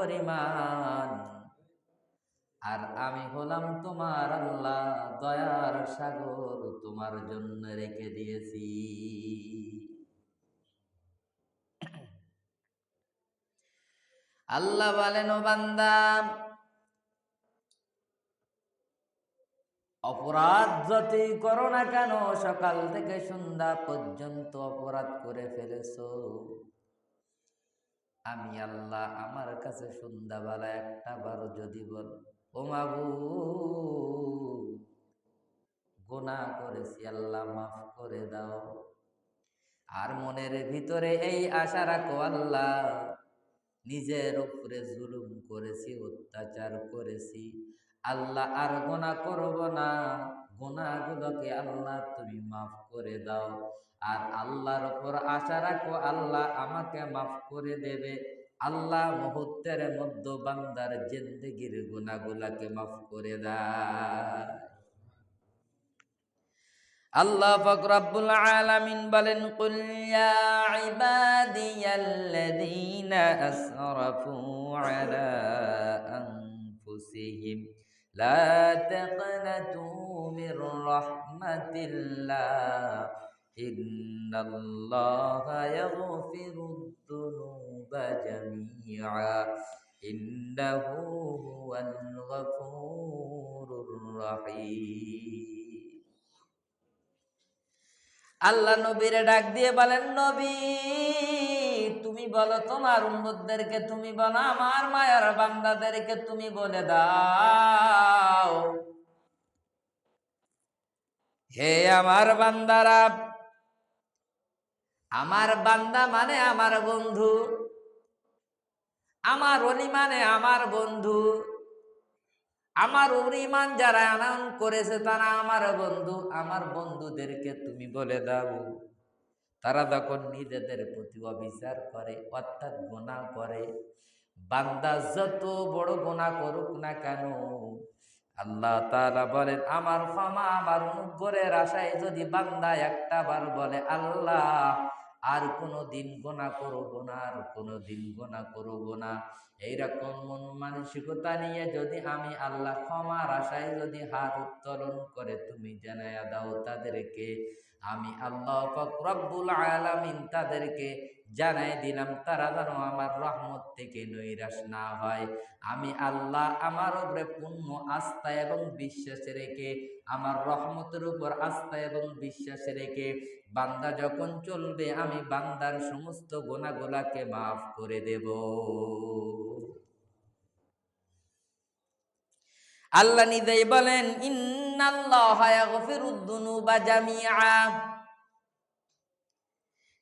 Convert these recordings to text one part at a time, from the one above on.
পরিমাণ, আর আমি হলাম তোমার আল্লাহ দয়ার সাগর তোমার জন্য রেখে দিয়েছি। আল্লাহ বলেন, ও বান্দা, অপরাধ যতই করো না কেন, সকাল থেকে সন্ধ্যা পর্যন্ত অপরাধ করে ফেলেছো, আমি আল্লাহ আমার কাছে সন্ধ্যাবেলা একটা বার যদি বল, ও মাবুদ গুনাহ করেছি আল্লাহ মাফ করে দাও, আর মনের ভিতরে এই আশা রাখো আল্লাহ নিজের উপরে জুলুম করেছি, অত্যাচার করেছি, আল্লাহ আর গুনাহ করব না, গুনাহগুলোকে আল্লাহ তুমি মাফ করে দাও, আর আল্লাহর উপর আশা রাখো আল্লাহ আমাকে মাফ করে দেবে। আল্লাহ মুহূর্তের মধ্যে বান্দার জিন্দেগির গুনাহগুলোকে মাফ করে দেয়। আল্লাহ পাক রব্বুল আলামিন বলেন, কুল ইয়া ইবাদিয়াল্লাযীনা আসরাফু আলা আনফুসিহিম লা তাকনাতু মির রাহমাতিল্লাহ ইন্নাল্লাহা ইয়াগফিরুদ যুনুবা জামিআ ইন্নাহু হুয়াল গফুরুর রহিম। আল্লাহ নবীরে ডাক দিয়ে বলেন, নবী তুমি বলো তোমার উম্মতদেরকে, তুমি বলো আমার মায়ার বান্দাদেরকে তুমি বলে দাও, হে আমার বান্দারা, আমার বান্দা মানে আমার বন্ধু, আমার অলি মানে আমার বন্ধু, আমার ইমান যারা আনয়ন করেছে তারা আমার বন্ধু, আমার বন্ধুদেরকে তুমি বলে দাও, তারা যখন নিজেদের প্রতি অবিচার করে অর্থাৎ গুনাহ করে, বান্দা যত বড় গুনাহ করুক না কেন, আল্লাহ তাআলা বলেন আমার ক্ষমা আমার অনুগ্রহের আশায় যদি বান্দা একটা বার বলে আল্লাহ আর কোনোদিন গুনাহ করব না, আর কোনোদিন গুনাহ করব না, এইরকম মন মানসিকতা নিয়ে যদি আমি আল্লাহ ক্ষমার আশায় যদি হাত উত্তোলন করে তুমি জানায়া দাও তাদেরকে, আমি আল্লাহ পাক রব্বুল আলামিন তাদেরকে জানাই দিলাম তারা যেন আমার রহমত থেকে নৈরাশ না হয়। আমি আল্লাহ আমার উপরে পূর্ণ আস্থা এবং বিশ্বাস রেখে, আমার রহমতের উপর আস্থা এবং বিশ্বাস রেখে বান্দা যখন চলবে আমি বান্দার সমস্ত গুনাহগুলোকে মাফ করে দেব। আল্লাহ নিজেই বলেন, ইন্নাল্লাহা ইয়াগফিরুদ যুনুবা জামিআ,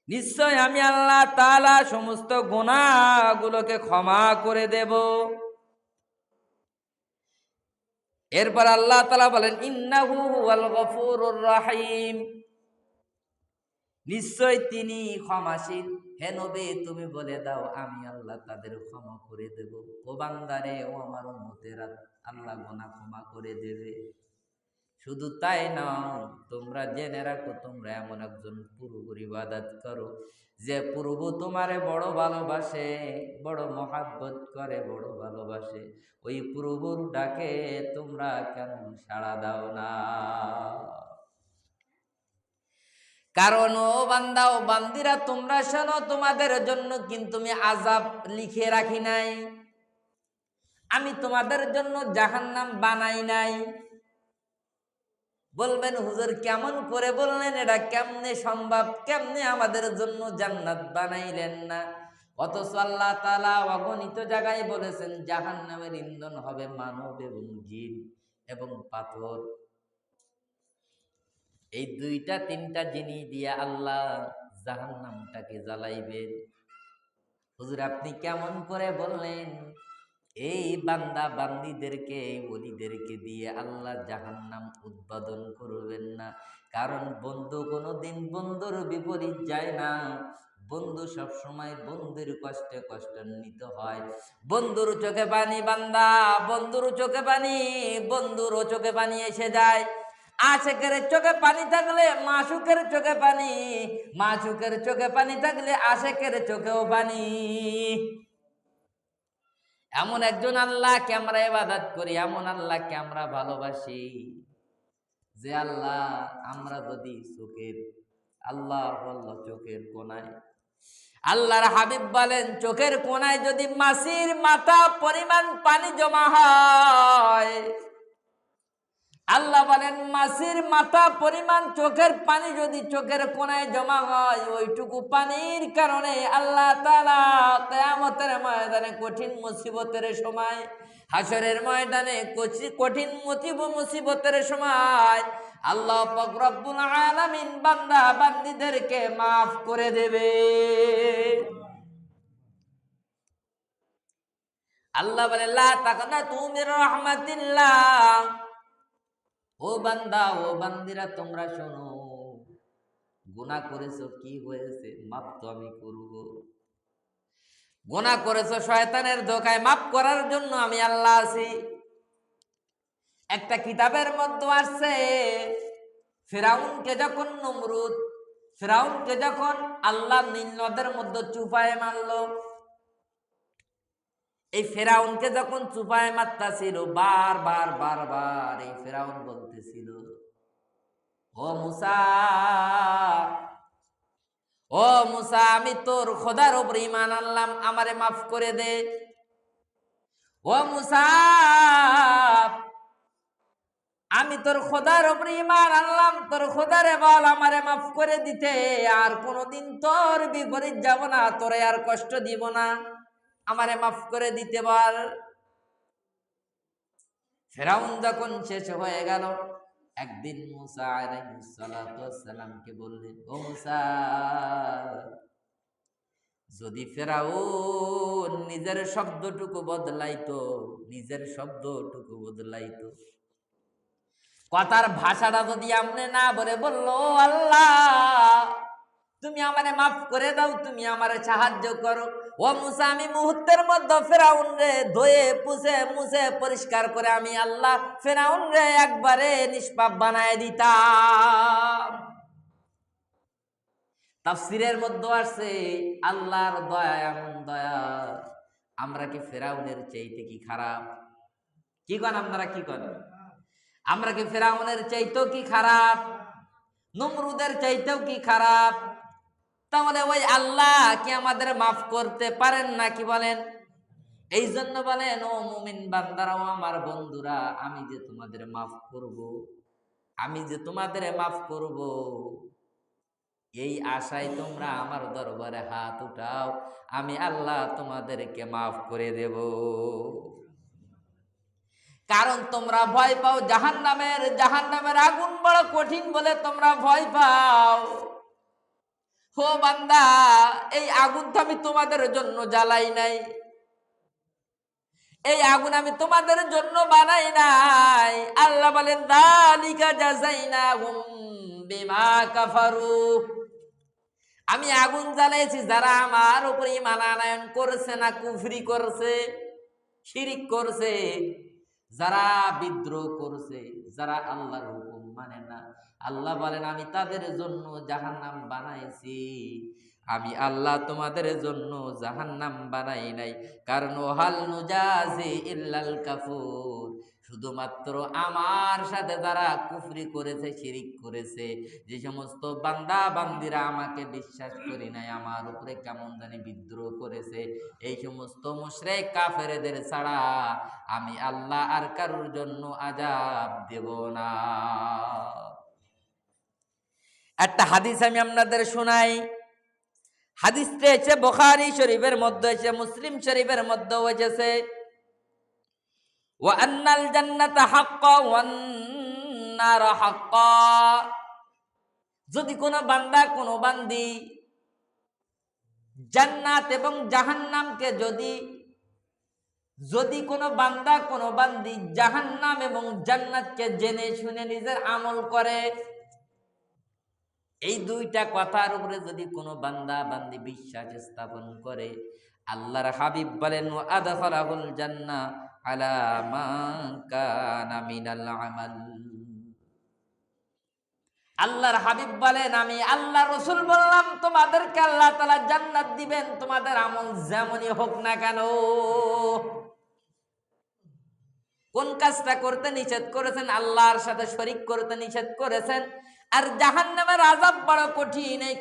নিশ্চয় আমি আল্লাহ তাআলা সমস্ত গুনাহগুলোকে ক্ষমা করে দেব। এরপর আল্লাহ তাআলা বলেন, ইন্নাহু হুয়াল গফুরুর রহিম, নিশ্চয় তিনি ক্ষমাশীল। হে নবী তুমি বলে দাও আমি আল্লাহ তাদের ক্ষমা করে দেব। ও বান্দারে, ও আমার উম্মতেরা, আল্লাহ গুনাহ ক্ষমা করে দেবে। শুধু তাই নয়, তোমরা জেনে রাখো তোমরা এমন একজন প্রভুর ইবাদত করো যে প্রভু তোমারে বড় ভালোবাসে, বড় মহাব্বত করে, বড় ভালোবাসে। ওই প্রভুর ডাকে তোমরা কেন সাড়া দাও না? কারণ ও বান্দা ও বান্দিরা তোমরা শোনো, তোমাদের জন্য কিন্তু আমি আযাব লিখে রাখি নাই, আমি তোমাদের জন্য জাহান্নাম বানাই নাই। বলবেন হুজুর কেমন করে বললেন, এটা কেমনে সম্ভব, কেমনে আমাদের জন্য জান্নাত বানাইলেন না? অথচ আল্লাহ তাআলা অগণিত জায়গায় বলেছেন জাহান্নামের ইন্ধন হবে মানব এবং জিন এবং পাথর। এই দুইটা তিনটা জিনিস দিয়ে আল্লাহ জাহান্নামটাকে জ্বালাইবেন। হুজুর আপনি কেমন করে বললেন? এই বান্দা বান্দীদেরকে, এই ওলিদেরকে দিয়ে আল্লাহ জাহান্নাম উদ্বোধন করবেন না। কারণ বন্ধু কোনোদিন বন্ধুর বিপরীত যায় না, বন্ধু সবসময় বন্ধুর কষ্টে কষ্টান্বিত হয়। বন্ধুর চোখে পানি বান্দা, বন্ধুর চোখে পানি, বন্ধুর চোখে পানি এসে যায়। আশেকের চোখে পানি থাকলে মাসুকের চোখে পানি, মাসুকের চোখে পানি থাকলে আশেকের চোখেও পানি। এমন একজন আল্লাহকে আমরা ইবাদত করি, এমন আল্লাহকে আমরা ভালোবাসি যে আল্লাহ আমরা যদি চোখের, আল্লাহ বলল চোখের কোনায়, আল্লাহর হাবিব বলেন চোখের কোনায় যদি মাছির মাথা পরিমাণ পানি জমা হয়, আল্লাহ বলেন মাছির মাথা পরিমাণ চোখের পানি যদি চোখের কোনায় জমা হয়, ওইটুকু পানির কারণে আল্লাহ তাআলা কিয়ামতের ময়দানে কঠিন মুসিবতের সময়, হাসরের ময়দানে কঠিন মুসিবতের সময় আল্লাহ পাক রব্বুল আলামিন বান্দা বান্দীদেরকে মাফ করে দেবে। আল্লাহ বলে লা তাকনাতু মির রাহমাতিল্লাহ, ও বান্দা ও বান্দিরা তোমরা শোনো, গুনাহ করেছো কি হয়েছে, মাফ তো আমি করব। গুনাহ করেছো শয়তানের ধোঁকায়, মাফ করার জন্য আমি আল্লাহ আছি। একটা কিতাবের মধ্যে আসছে ফিরাউনকে যখন ফিরাউনকে যখন আল্লাহ নীল নদের মধ্যে চুপায় মারলো, এই ফেরাউনকে যখন চুপায় মারতাছিল বারবার এই ফেরাউন বলতেছিল, ও মুসা, ও মুসা, আমি তোর খোদার উপর ঈমান আনলাম, আমারে মাফ করে দে। ও মুসা, আমি তোর খোদার উপর ঈমান আনলাম, তোর খোদারে বল আমারে মাফ করে দিতে, আর কোনোদিন তোর বিপরীত যাব না, তোরে আর কষ্ট দিব না, আমারে মাফ করে দিতে বল। ফেরাউন যখন শেষ হয়ে গেল, একদিন মুসা আলাইহিস সালাতু ওয়াস সালামকে বললেন, ও মুসা, যদি ফেরাউন নিজের শব্দটুকু বদলাইতো, কথার ভাষাটা যদি আপনি না বলে বললো, আল্লাহ তুমি আমারে মাফ করে দাও, তুমি আমারে সাহায্য করো, ও মুসা, আমি মুহূর্তের মধ্যে ফেরাউন রে ধুয়ে মুছে পরিষ্কার করে আমি আল্লাহ ফেরাউন রে একবারে নিষ্পাপ বানায় দিতাম। তাফসীরের মধ্যে আছে আল্লাহর দয়া এমন দয়া, আমরা কি ফেরাউনের চাইতে কি খারাপ? কি কন আপনারা, কি কন? আমরা কি ফেরাউনের চাইতেও কি খারাপ? নমরুদের চাইতেও কি খারাপ? তাহলে ওই আল্লাহ কি আমাদের মাফ করতে পারেন না? কি বলেন? এই জন্য বলেন, ও মুমিন বান্দারা, ও আমার বন্ধুরা, আমি যে তোমাদের মাফ করব, এই আশায় তোমরা আমার দরবারে হাত উঠাও, আমি আল্লাহ তোমাদেরকে মাফ করে দেব। কারণ তোমরা ভয় পাও জাহান্নামের আগুন বড় কঠিন বলে তোমরা ভয় পাও। ও বান্দা, এই আগুন তো আমি তোমাদের জন্য জ্বালাই নাই, এই আগুন আমি তোমাদের জন্য বানাই নাই। আল্লাহ বলেন, যালিকা জাযাইনাহুম বিমা কাফারু, আমি আগুন জ্বালাইছি যারা আমার উপরে ঈমান আনয়ন করছে না, কুফরি করছে, শিরিক করছে, যারা বিদ্রোহ করছে, যারা আল্লাহর হুকুম মানে না। আল্লাহ বলেন, আমি তাদের জন্য জাহান্নাম বানাইছি, আমি আল্লাহ তোমাদের জন্য জাহান্নাম বানাই নাই। কারণ হাল নুজাজি ইল্লাল কাফুর, শুধুমাত্র আমার সাথে যারা কুফরি করেছে, শিরিক করেছে, যে সমস্ত বান্দা বান্দিরা আমাকে বিশ্বাস করি নাই, আমার উপরে কেমন জানি বিদ্রোহ করেছে, এই সমস্ত মুশরিক কাফেরদের ছাড়া আমি আল্লাহ আর কারোর জন্য আযাব দেব না। একটা হাদিস আমি আপনাদের শোনাই। হাদিসটা এসে বুখারী শরীফের মধ্যে এসে, মুসলিম শরীফের মধ্যে এসেছে, ওয়া আন্নাল জান্নাতা হাক্কা ওয়ান নার হাক্কা, যদি কোনো বান্দা কোনো বান্দি জান্নাত এবং জাহান্নামকে যদি কোনো বান্দা কোনো বান্দি জাহান্নাম এবং জান্নাতকে জেনে শুনে নিজের আমল করে, এই দুইটা কথার উপরে যদি কোনো বান্দা বান্দি বিশ্বাস স্থাপন করে, আল্লাহর হাবিব বলেন, ওয়া আদখালাহুল জান্নাহ আলা মা কানা মিনাল আমাল। আল্লাহর হাবিব বলেন, আমি আল্লাহ রাসূল বললাম তোমাদেরকে আল্লাহ তাআলা জান্নাত দিবেন, তোমাদের আমল যেমনই হোক না কেন। কোন কাজটা করতে নিষেধ করেছেন? আল্লাহর সাথে শরীক করতে নিষেধ করেছেন। আর জাহান্নামের আযাব বড় কঠিন।